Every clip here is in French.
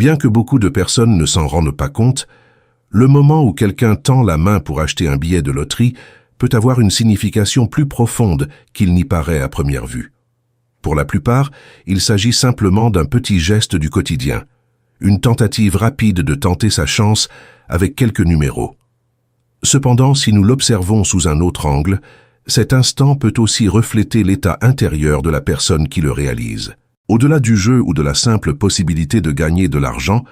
Bien que beaucoup de personnes ne s'en rendent pas compte, le moment où quelqu'un tend la main pour acheter un billet de loterie peut avoir une signification plus profonde qu'il n'y paraît à première vue. Pour la plupart, il s'agit simplement d'un petit geste du quotidien, une tentative rapide de tenter sa chance avec quelques numéros. Cependant, si nous l'observons sous un autre angle, cet instant peut aussi refléter l'état intérieur de la personne qui le réalise. Au-delà du jeu ou de la simple possibilité de gagner de l'argent,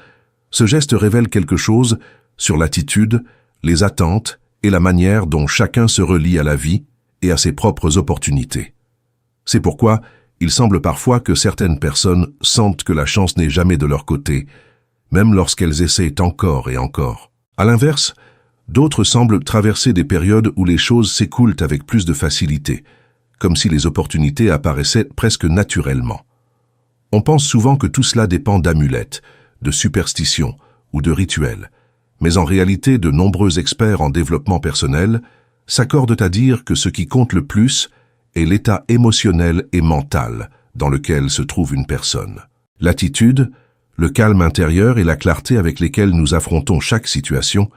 ce geste révèle quelque chose sur l'attitude, les attentes et la manière dont chacun se relie à la vie et à ses propres opportunités. C'est pourquoi il semble parfois que certaines personnes sentent que la chance n'est jamais de leur côté, même lorsqu'elles essaient encore et encore. À l'inverse, d'autres semblent traverser des périodes où les choses s'écoulent avec plus de facilité, comme si les opportunités apparaissaient presque naturellement. On pense souvent que tout cela dépend d'amulettes, de superstitions ou de rituels, mais en réalité de nombreux experts en développement personnel s'accordent à dire que ce qui compte le plus est l'état émotionnel et mental dans lequel se trouve une personne. L'attitude, le calme intérieur et la clarté avec lesquels nous affrontons chaque situation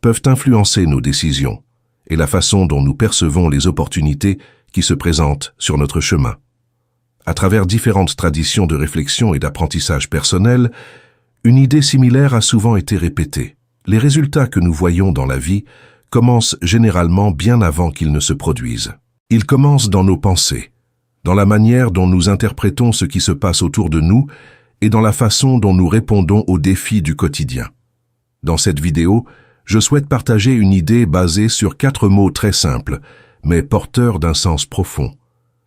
peuvent influencer nos décisions et la façon dont nous percevons les opportunités qui se présentent sur notre chemin. À travers différentes traditions de réflexion et d'apprentissage personnel, une idée similaire a souvent été répétée. Les résultats que nous voyons dans la vie commencent généralement bien avant qu'ils ne se produisent. Ils commencent dans nos pensées, dans la manière dont nous interprétons ce qui se passe autour de nous et dans la façon dont nous répondons aux défis du quotidien. Dans cette vidéo, je souhaite partager une idée basée sur 4 mots très simples, mais porteurs d'un sens profond,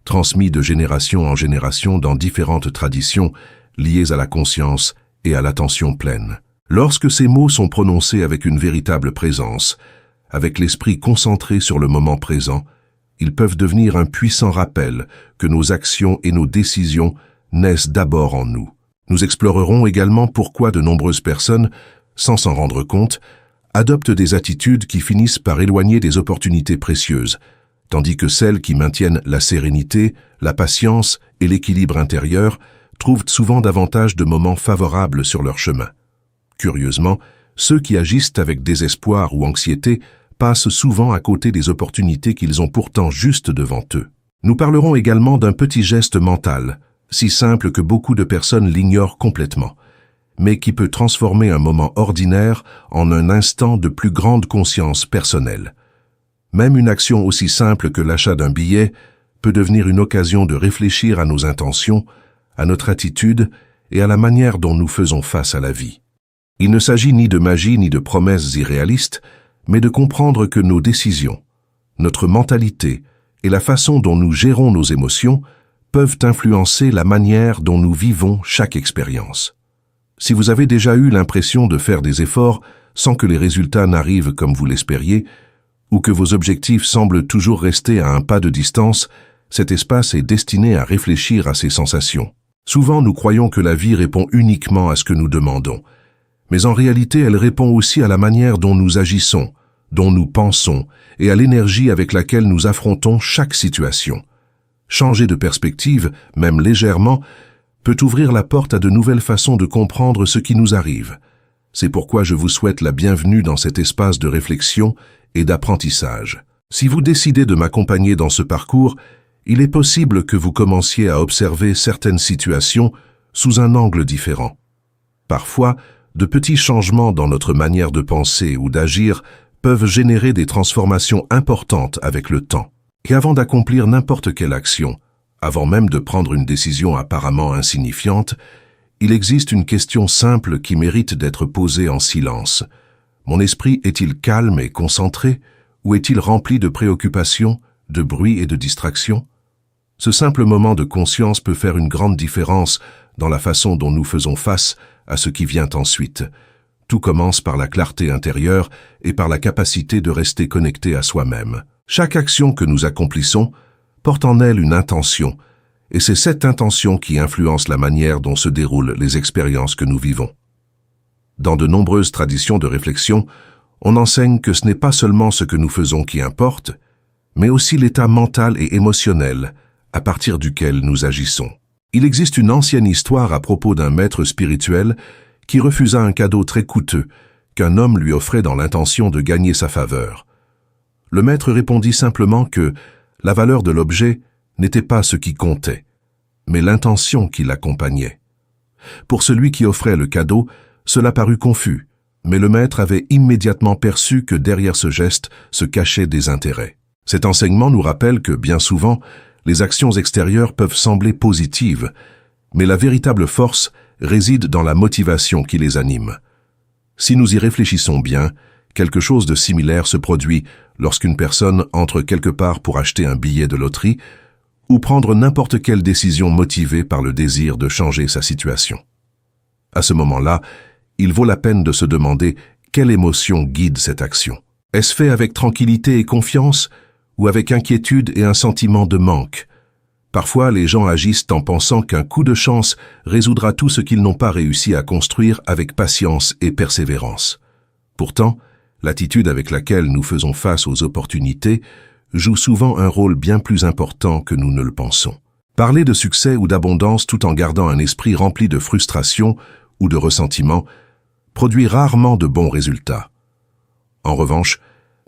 transmis de génération en génération dans différentes traditions liées à la conscience et à l'attention pleine. Lorsque ces mots sont prononcés avec une véritable présence, avec l'esprit concentré sur le moment présent, ils peuvent devenir un puissant rappel que nos actions et nos décisions naissent d'abord en nous. Nous explorerons également pourquoi de nombreuses personnes, sans s'en rendre compte, adoptent des attitudes qui finissent par éloigner des opportunités précieuses, tandis que celles qui maintiennent la sérénité, la patience et l'équilibre intérieur trouvent souvent davantage de moments favorables sur leur chemin. Curieusement, ceux qui agissent avec désespoir ou anxiété passent souvent à côté des opportunités qu'ils ont pourtant juste devant eux. Nous parlerons également d'un petit geste mental, si simple que beaucoup de personnes l'ignorent complètement, mais qui peut transformer un moment ordinaire en un instant de plus grande conscience personnelle. Même une action aussi simple que l'achat d'un billet peut devenir une occasion de réfléchir à nos intentions, à notre attitude et à la manière dont nous faisons face à la vie. Il ne s'agit ni de magie ni de promesses irréalistes, mais de comprendre que nos décisions, notre mentalité et la façon dont nous gérons nos émotions peuvent influencer la manière dont nous vivons chaque expérience. Si vous avez déjà eu l'impression de faire des efforts sans que les résultats n'arrivent comme vous l'espériez, ou que vos objectifs semblent toujours rester à un pas de distance, cet espace est destiné à réfléchir à ces sensations. Souvent, nous croyons que la vie répond uniquement à ce que nous demandons, mais en réalité, elle répond aussi à la manière dont nous agissons, dont nous pensons et à l'énergie avec laquelle nous affrontons chaque situation. Changer de perspective, même légèrement, peut ouvrir la porte à de nouvelles façons de comprendre ce qui nous arrive. C'est pourquoi je vous souhaite la bienvenue dans cet espace de réflexion et d'apprentissage. Si vous décidez de m'accompagner dans ce parcours, il est possible que vous commenciez à observer certaines situations sous un angle différent. Parfois, de petits changements dans notre manière de penser ou d'agir peuvent générer des transformations importantes avec le temps. Et avant d'accomplir n'importe quelle action, avant même de prendre une décision apparemment insignifiante, il existe une question simple qui mérite d'être posée en silence. Mon esprit est-il calme et concentré, ou est-il rempli de préoccupations, de bruit et de distractions? Ce simple moment de conscience peut faire une grande différence dans la façon dont nous faisons face à ce qui vient ensuite. Tout commence par la clarté intérieure et par la capacité de rester connecté à soi-même. Chaque action que nous accomplissons porte en elle une intention, et c'est cette intention qui influence la manière dont se déroulent les expériences que nous vivons. Dans de nombreuses traditions de réflexion, on enseigne que ce n'est pas seulement ce que nous faisons qui importe, mais aussi l'état mental et émotionnel à partir duquel nous agissons. Il existe une ancienne histoire à propos d'un maître spirituel qui refusa un cadeau très coûteux qu'un homme lui offrait dans l'intention de gagner sa faveur. Le maître répondit simplement que la valeur de l'objet n'était pas ce qui comptait, mais l'intention qui l'accompagnait. Pour celui qui offrait le cadeau, cela parut confus, mais le maître avait immédiatement perçu que derrière ce geste se cachaient des intérêts. Cet enseignement nous rappelle que, bien souvent, les actions extérieures peuvent sembler positives, mais la véritable force réside dans la motivation qui les anime. Si nous y réfléchissons bien, quelque chose de similaire se produit lorsqu'une personne entre quelque part pour acheter un billet de loterie ou prendre n'importe quelle décision motivée par le désir de changer sa situation. À ce moment-là, il vaut la peine de se demander quelle émotion guide cette action. Est-ce fait avec tranquillité et confiance ou avec inquiétude et un sentiment de manque? Parfois, les gens agissent en pensant qu'un coup de chance résoudra tout ce qu'ils n'ont pas réussi à construire avec patience et persévérance. Pourtant, l'attitude avec laquelle nous faisons face aux opportunités joue souvent un rôle bien plus important que nous ne le pensons. Parler de succès ou d'abondance tout en gardant un esprit rempli de frustration ou de ressentiment produit rarement de bons résultats. En revanche,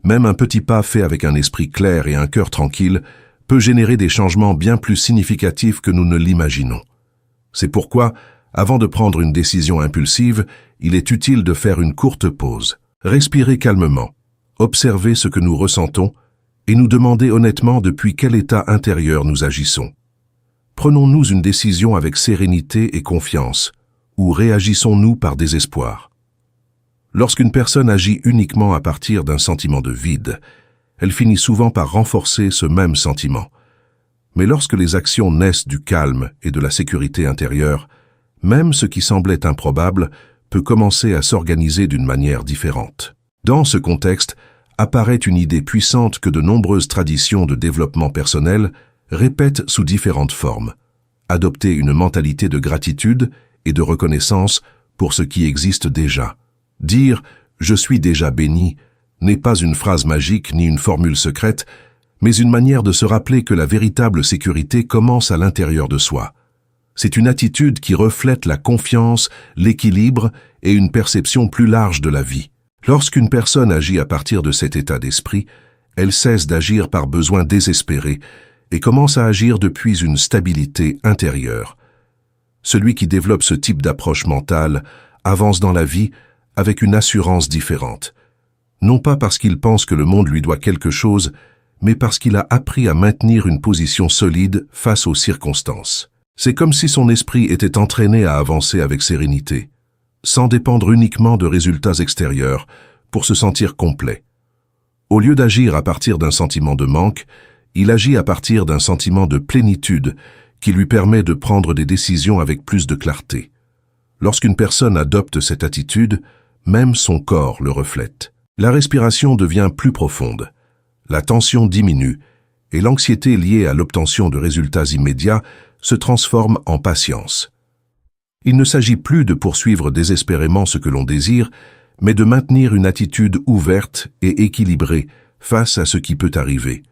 même un petit pas fait avec un esprit clair et un cœur tranquille peut générer des changements bien plus significatifs que nous ne l'imaginons. C'est pourquoi, avant de prendre une décision impulsive, il est utile de faire une courte pause. Respirer calmement, observer ce que nous ressentons et nous demander honnêtement depuis quel état intérieur nous agissons. Prenons-nous une décision avec sérénité et confiance, ou réagissons-nous par désespoir? Lorsqu'une personne agit uniquement à partir d'un sentiment de vide, elle finit souvent par renforcer ce même sentiment. Mais lorsque les actions naissent du calme et de la sécurité intérieure, même ce qui semblait improbable peut commencer à s'organiser d'une manière différente. Dans ce contexte, apparaît une idée puissante que de nombreuses traditions de développement personnel répètent sous différentes formes. Adopter une mentalité de gratitude et de reconnaissance pour ce qui existe déjà. Dire « je suis déjà béni » n'est pas une phrase magique ni une formule secrète, mais une manière de se rappeler que la véritable sécurité commence à l'intérieur de soi. C'est une attitude qui reflète la confiance, l'équilibre et une perception plus large de la vie. Lorsqu'une personne agit à partir de cet état d'esprit, elle cesse d'agir par besoin désespéré et commence à agir depuis une stabilité intérieure. Celui qui développe ce type d'approche mentale avance dans la vie avec une assurance différente. Non pas parce qu'il pense que le monde lui doit quelque chose, mais parce qu'il a appris à maintenir une position solide face aux circonstances. C'est comme si son esprit était entraîné à avancer avec sérénité, sans dépendre uniquement de résultats extérieurs, pour se sentir complet. Au lieu d'agir à partir d'un sentiment de manque, il agit à partir d'un sentiment de plénitude qui lui permet de prendre des décisions avec plus de clarté. Lorsqu'une personne adopte cette attitude, même son corps le reflète. La respiration devient plus profonde, la tension diminue et l'anxiété liée à l'obtention de résultats immédiats se transforme en patience. Il ne s'agit plus de poursuivre désespérément ce que l'on désire, mais de maintenir une attitude ouverte et équilibrée face à ce qui peut arriver.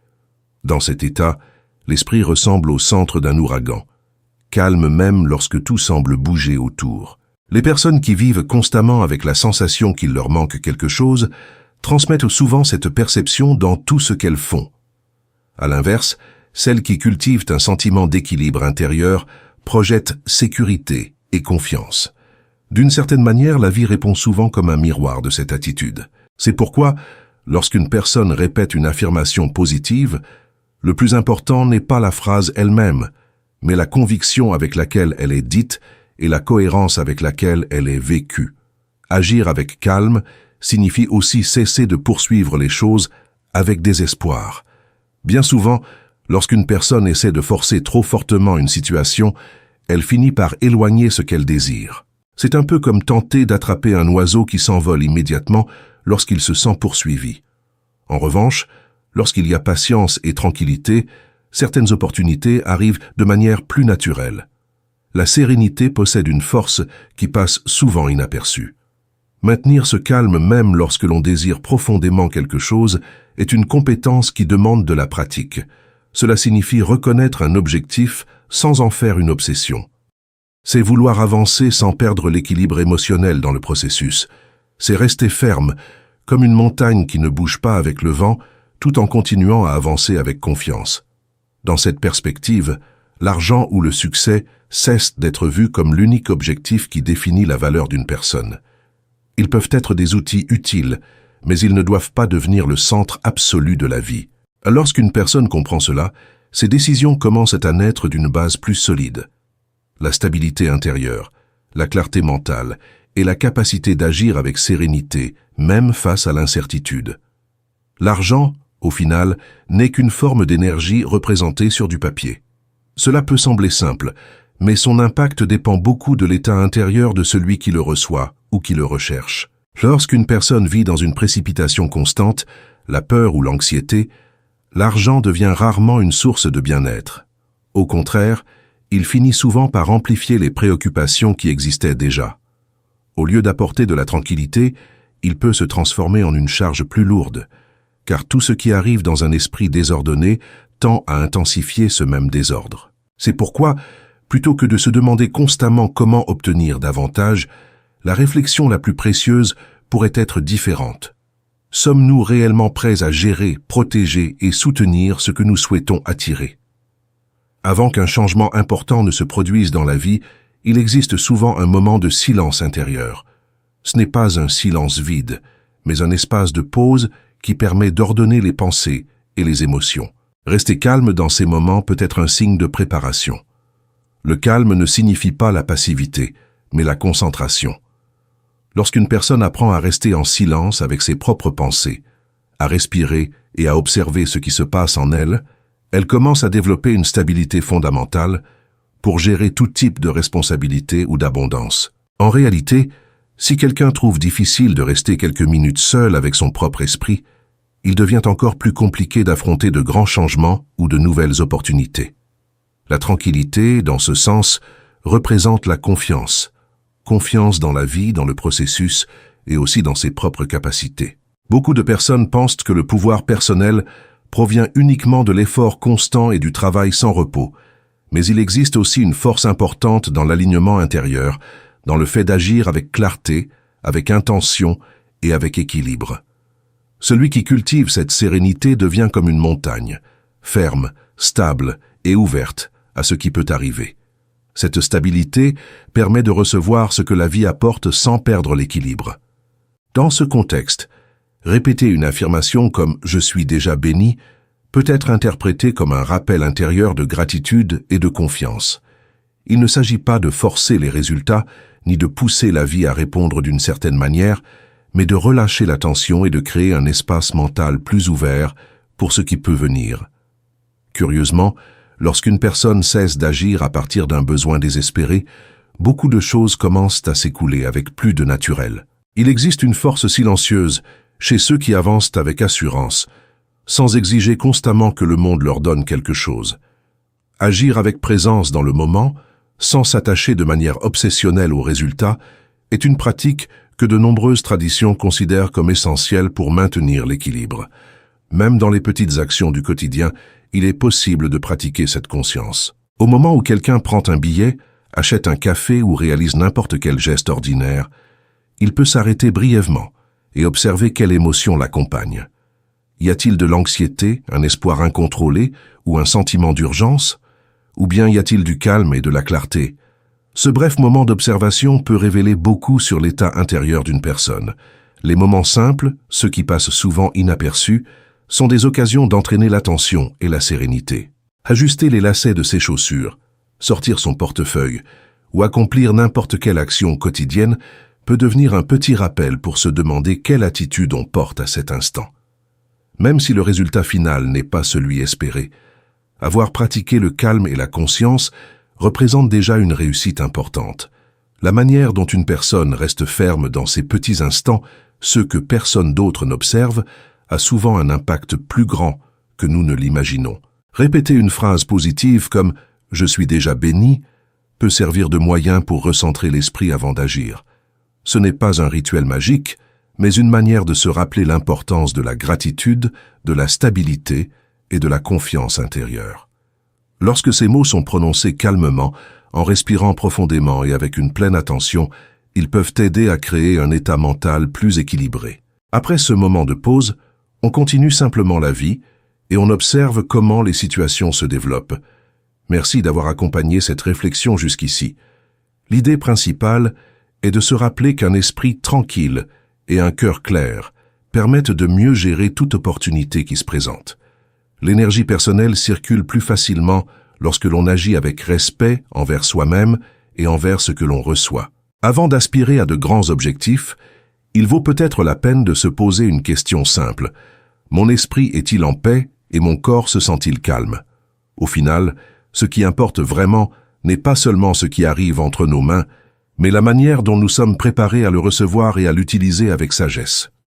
Dans cet état, l'esprit ressemble au centre d'un ouragan, calme même lorsque tout semble bouger autour. Les personnes qui vivent constamment avec la sensation qu'il leur manque quelque chose transmettent souvent cette perception dans tout ce qu'elles font. À l'inverse, celles qui cultivent un sentiment d'équilibre intérieur projettent sécurité et confiance. D'une certaine manière, la vie répond souvent comme un miroir de cette attitude. C'est pourquoi, lorsqu'une personne répète une affirmation positive, le plus important n'est pas la phrase elle-même, mais la conviction avec laquelle elle est dite et la cohérence avec laquelle elle est vécue. Agir avec calme signifie aussi cesser de poursuivre les choses avec désespoir. Bien souvent, lorsqu'une personne essaie de forcer trop fortement une situation, elle finit par éloigner ce qu'elle désire. C'est un peu comme tenter d'attraper un oiseau qui s'envole immédiatement lorsqu'il se sent poursuivi. En revanche, lorsqu'il y a patience et tranquillité, certaines opportunités arrivent de manière plus naturelle. La sérénité possède une force qui passe souvent inaperçue. Maintenir ce calme même lorsque l'on désire profondément quelque chose est une compétence qui demande de la pratique. Cela signifie reconnaître un objectif sans en faire une obsession. C'est vouloir avancer sans perdre l'équilibre émotionnel dans le processus. C'est rester ferme, comme une montagne qui ne bouge pas avec le vent, tout en continuant à avancer avec confiance. Dans cette perspective, l'argent ou le succès cessent d'être vus comme l'unique objectif qui définit la valeur d'une personne. Ils peuvent être des outils utiles, mais ils ne doivent pas devenir le centre absolu de la vie. Lorsqu'une personne comprend cela, ses décisions commencent à naître d'une base plus solide. La stabilité intérieure, la clarté mentale et la capacité d'agir avec sérénité, même face à l'incertitude. L'argent, au final, n'est qu'une forme d'énergie représentée sur du papier. Cela peut sembler simple, mais son impact dépend beaucoup de l'état intérieur de celui qui le reçoit ou qui le recherche. Lorsqu'une personne vit dans une précipitation constante, la peur ou l'anxiété, l'argent devient rarement une source de bien-être. Au contraire, il finit souvent par amplifier les préoccupations qui existaient déjà. Au lieu d'apporter de la tranquillité, il peut se transformer en une charge plus lourde, car tout ce qui arrive dans un esprit désordonné tend à intensifier ce même désordre. C'est pourquoi, plutôt que de se demander constamment comment obtenir davantage, la réflexion la plus précieuse pourrait être différente. Sommes-nous réellement prêts à gérer, protéger et soutenir ce que nous souhaitons attirer? Avant qu'un changement important ne se produise dans la vie, il existe souvent un moment de silence intérieur. Ce n'est pas un silence vide, mais un espace de pause qui permet d'ordonner les pensées et les émotions. Rester calme dans ces moments peut être un signe de préparation. Le calme ne signifie pas la passivité, mais la concentration. Lorsqu'une personne apprend à rester en silence avec ses propres pensées, à respirer et à observer ce qui se passe en elle, elle commence à développer une stabilité fondamentale pour gérer tout type de responsabilité ou d'abondance. En réalité, si quelqu'un trouve difficile de rester quelques minutes seul avec son propre esprit, il devient encore plus compliqué d'affronter de grands changements ou de nouvelles opportunités. La tranquillité, dans ce sens, représente la confiance. Confiance dans la vie, dans le processus et aussi dans ses propres capacités. Beaucoup de personnes pensent que le pouvoir personnel provient uniquement de l'effort constant et du travail sans repos, mais il existe aussi une force importante dans l'alignement intérieur, dans le fait d'agir avec clarté, avec intention et avec équilibre. Celui qui cultive cette sérénité devient comme une montagne, ferme, stable et ouverte à ce qui peut arriver. Cette stabilité permet de recevoir ce que la vie apporte sans perdre l'équilibre. Dans ce contexte, répéter une affirmation comme « je suis déjà béni » peut être interprété comme un rappel intérieur de gratitude et de confiance. Il ne s'agit pas de forcer les résultats, ni de pousser la vie à répondre d'une certaine manière, mais de relâcher la tension et de créer un espace mental plus ouvert pour ce qui peut venir. Curieusement, lorsqu'une personne cesse d'agir à partir d'un besoin désespéré, beaucoup de choses commencent à s'écouler avec plus de naturel. Il existe une force silencieuse chez ceux qui avancent avec assurance, sans exiger constamment que le monde leur donne quelque chose. Agir avec présence dans le moment, sans s'attacher de manière obsessionnelle aux résultats, est une pratique que de nombreuses traditions considèrent comme essentielle pour maintenir l'équilibre. Même dans les petites actions du quotidien, il est possible de pratiquer cette conscience. Au moment où quelqu'un prend un billet, achète un café ou réalise n'importe quel geste ordinaire, il peut s'arrêter brièvement et observer quelle émotion l'accompagne. Y a-t-il de l'anxiété, un espoir incontrôlé ou un sentiment d'urgence? Ou bien y a-t-il du calme et de la clarté? Ce bref moment d'observation peut révéler beaucoup sur l'état intérieur d'une personne. Les moments simples, ceux qui passent souvent inaperçus, sont des occasions d'entraîner l'attention et la sérénité. Ajuster les lacets de ses chaussures, sortir son portefeuille ou accomplir n'importe quelle action quotidienne peut devenir un petit rappel pour se demander quelle attitude on porte à cet instant. Même si le résultat final n'est pas celui espéré, avoir pratiqué le calme et la conscience représente déjà une réussite importante. La manière dont une personne reste ferme dans ces petits instants, ceux que personne d'autre n'observe, a souvent un impact plus grand que nous ne l'imaginons. Répéter une phrase positive comme « je suis déjà béni » peut servir de moyen pour recentrer l'esprit avant d'agir. Ce n'est pas un rituel magique, mais une manière de se rappeler l'importance de la gratitude, de la stabilité et de la confiance intérieure. Lorsque ces mots sont prononcés calmement, en respirant profondément et avec une pleine attention, ils peuvent aider à créer un état mental plus équilibré. Après ce moment de pause, on continue simplement la vie et on observe comment les situations se développent. Merci d'avoir accompagné cette réflexion jusqu'ici. L'idée principale est de se rappeler qu'un esprit tranquille et un cœur clair permettent de mieux gérer toute opportunité qui se présente. L'énergie personnelle circule plus facilement lorsque l'on agit avec respect envers soi-même et envers ce que l'on reçoit. Avant d'aspirer à de grands objectifs, il vaut peut-être la peine de se poser une question simple. Mon esprit est-il en paix et mon corps se sent-il calme? Au final, ce qui importe vraiment n'est pas seulement ce qui arrive entre nos mains, mais la manière dont nous sommes préparés à le recevoir et à l'utiliser avec sagesse.